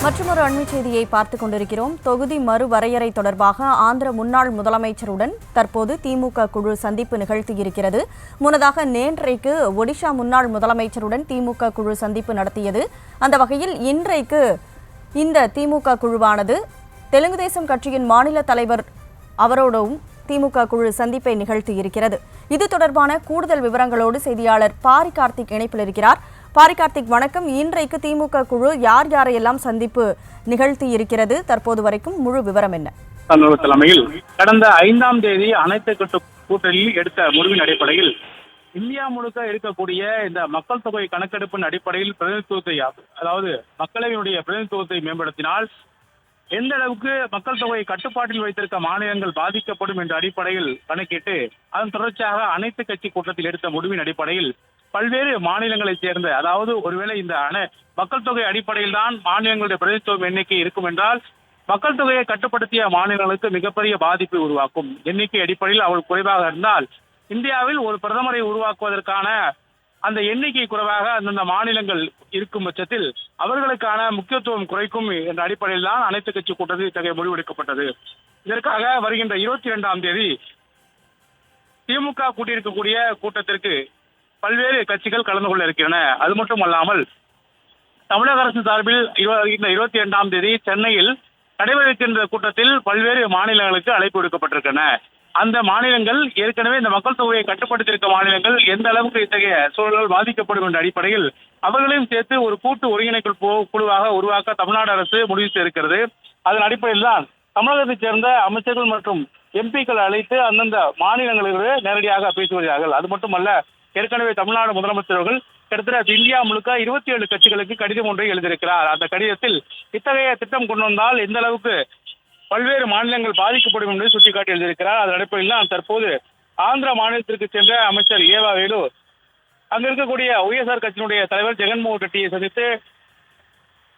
மற்றொரு அண்மைச் செய்தியை பார்த்துக் கொண்டிருக்கிறோம். தொகுதி மறுவரையறை தொடர்பாக ஆந்திர முன்னாள் முதலமைச்சருடன் தற்போது திமுக குழு சந்திப்பு நிகழ்த்தியிருக்கிறது. முன்னதாக நேற்றைக்கு ஒடிஷா முன்னாள் முதலமைச்சருடன் திமுக குழு சந்திப்பு நடத்தியது. அந்த வகையில் இன்றைக்கு இந்த திமுக குழுவானது தெலுங்கு தேசம் கட்சியின் மாநில தலைவர் அவரோடும் திமுக குழு சந்திப்பை நிகழ்த்தியிருக்கிறது. இது தொடர்பான கூடுதல் விவரங்களோடு செய்தியாளர் பாரி கார்த்திக் இணைப்பில் இருக்கிறார். பாரி கார்த்திக், வணக்கம். இன்றைக்கு திமுக குழு யார் யாரையெல்லாம் சந்திப்பு நிகழ்த்தி இருக்கிறது? தற்போது வரைக்கும் முழு விவரம் என்ன? தலைமையில் கடந்த 5ஆம் தேதி அனைத்து கட்சி கூட்டணியில் எடுத்த முடிவின் அடிப்படையில் இந்தியா முழுக்க இருக்கக்கூடிய இந்த மக்கள் தொகை கணக்கெடுப்பின் அடிப்படையில் பிரதிநிதித்துவத்தை, அதாவது மக்களவையினுடைய பிரதிநிதித்துவத்தை மேம்படுத்தினால் எந்த அளவுக்கு மக்கள் தொகையை கட்டுப்பாட்டில் வைத்திருக்க மாநிலங்கள் பாதிக்கப்படும் என்ற அடிப்படையில் கணக்கிட்டு அதன் தொடர்ச்சியாக அனைத்து கட்சி கூட்டத்தில் எடுத்த முடிவின் அடிப்படையில் பல்வேறு மாநிலங்களைச் சேர்ந்த, அதாவது ஒருவேளை இந்த மக்கள் தொகை அடிப்படையில் தான் மாநிலங்களுடைய பிரதிநிதித்துவம் எண்ணிக்கை இருக்கும் என்றால் மக்கள் தொகையை கட்டுப்படுத்திய மாநிலங்களுக்கு மிகப்பெரிய பாதிப்பை உருவாக்கும். எண்ணிக்கை அடிப்படையில் அவள் குறைவாக இருந்தால் இந்தியாவில் ஒரு பிரதமரை உருவாக்குவதற்கான அந்த எண்ணிக்கை குறைவாக அந்தந்த மாநிலங்கள் இருக்கும் பட்சத்தில் அவர்களுக்கான முக்கியத்துவம் குறைக்கும் என்ற அடிப்படையில் தான் அனைத்து கட்சி கூட்டத்தில் இத்தகைய முடிவெடுக்கப்பட்டது. இதற்காக வருகின்ற 22ஆம் தேதி திமுக கூட்டியிருக்கக்கூடிய கூட்டத்திற்கு பல்வேறு கட்சிகள் கலந்து கொள்ள இருக்கின்றன. அது மட்டும் அல்லாமல் தமிழக அரசு சார்பில் 22ஆம் தேதி சென்னையில் நடைபெறுகின்ற கூட்டத்தில் பல்வேறு மாநிலங்களுக்கு அழைப்பு விடுக்கப்பட்டிருக்கின்றன. அந்த மாநிலங்கள் ஏற்கனவே இந்த மக்கள் தொகையை கட்டுப்படுத்தியிருக்க மாநிலங்கள் எந்த அளவுக்கு இத்தகைய சூழல்கள் பாதிக்கப்படும் என்ற அடிப்படையில் அவர்களையும் சேர்த்து ஒரு கூட்டு ஒருங்கிணைப்பு குழுவாக உருவாக்க தமிழ்நாடு அரசு முடிவு செய்திருக்கிறது. அதன் அடிப்படையில் தான் தமிழகத்தைச் சேர்ந்த அமைச்சர்கள் மற்றும் எம்பிக்கள் அழைத்து அந்தந்த மாநிலங்களுக்கு நேரடியாக பேசி வருகிறார்கள். அது மட்டுமல்ல, ஏற்கனவே தமிழ்நாடு முதலமைச்சர்கள் கிட்டத்தட்ட இந்தியா முழுக்க 27 கட்சிகளுக்கு கடிதம் ஒன்றை எழுதியிருக்கிறார். அந்த கடிதத்தில் இத்தகைய திட்டம் கொண்டு வந்தால் எந்த அளவுக்கு பல்வேறு மாநிலங்கள் பாதிக்கப்படும் என்று சுட்டிக்காட்டி எழுதியிருக்கிறார். அதன் அடிப்படையில் தான் தற்போது ஆந்திர மாநிலத்திற்கு சென்ற அமைச்சர் ஏவா வேலு அங்க இருக்கக்கூடிய ஒய்எஸ்ஆர் கட்சியினுடைய தலைவர் ஜெகன்மோகன் ரெட்டியை சந்தித்து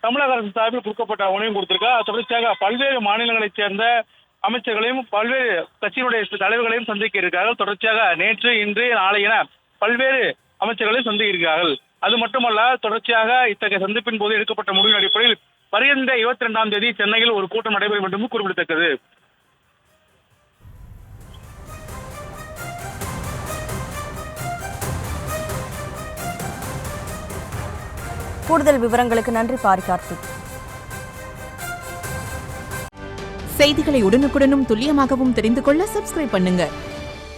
தமிழக அரசு சார்பில் கொடுக்கப்பட்ட உணவையும் கொடுத்திருக்கார். தொடர்ச்சியாக பல்வேறு மாநிலங்களைச் சேர்ந்த அமைச்சர்களையும் பல்வேறு கட்சியினுடைய தலைவர்களையும் சந்திக்க இருக்கிறார்கள். தொடர்ச்சியாக நேற்று, இன்று, நாளை என பல்வேறு அமைச்சர்களையும் சந்திக்க இருக்கிறார்கள். அது மட்டுமல்ல, தொடர்ச்சியாக இத்தகைய சந்திப்பின் போது எடுக்கப்பட்ட முடிவின் அடிப்படையில் வருகின்ற 22ஆம் தேதி சென்னையில் ஒரு கூட்டம் நடைபெறும் என்றும் குறிப்பிடத்தக்கது. கூடுதல் விவரங்களுக்கு நன்றி பாரி கார்த்திக். செய்திகளை உடனுக்குடனும் துல்லியமாகவும் தெரிந்து கொள்ள சப்ஸ்கிரைப் பண்ணுங்க.